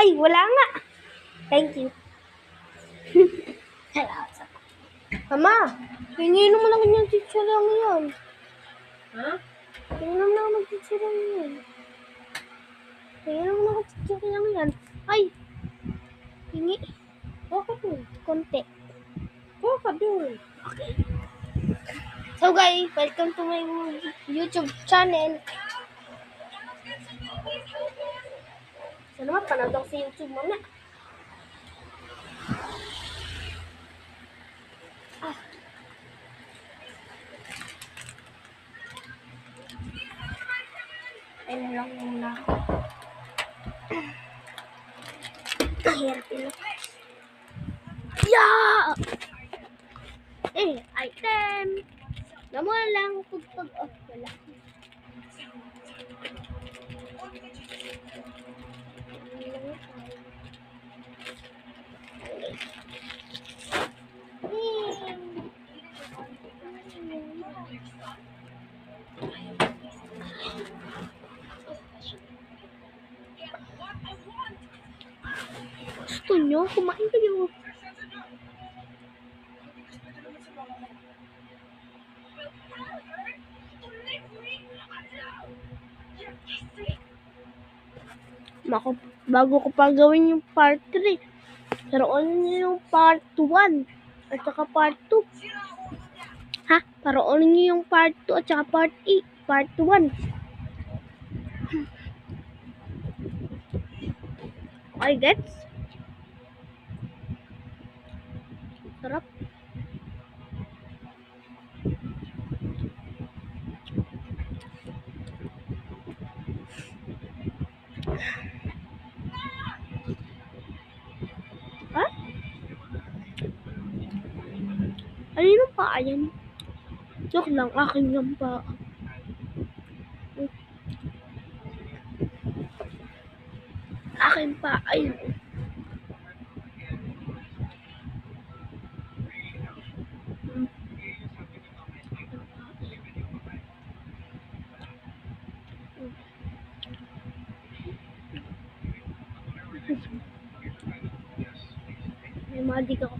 Ay, wala nga. Thank you. Mama, tingin mo lang yung teacher lang yun. Ha? Tingin mo lang yung teacher lang yun. Tingin mo lang yung teacher lang yan. Ay, hingi. Bakit mo? Konti. Bakit doon? Okay. So guys, welcome to my YouTube channel. Sana mapanood ako sa YouTube muna. Ayun lang muna. Mahirap yun. Yeah! Item! Naman lang pag-off wala. Gusto nyo? Kumain kayo. Bago ko pa gawin yung part 3. Pero ano nyo yung part 1 at saka part 2? Ha? Paroon nyo yung part 2 at saka part 8, part 1. Okay, gets? Sarap. Ha? Ano yung paa yan? Joke lang, akin yung paa. Akin pa, ayun. May madig ako.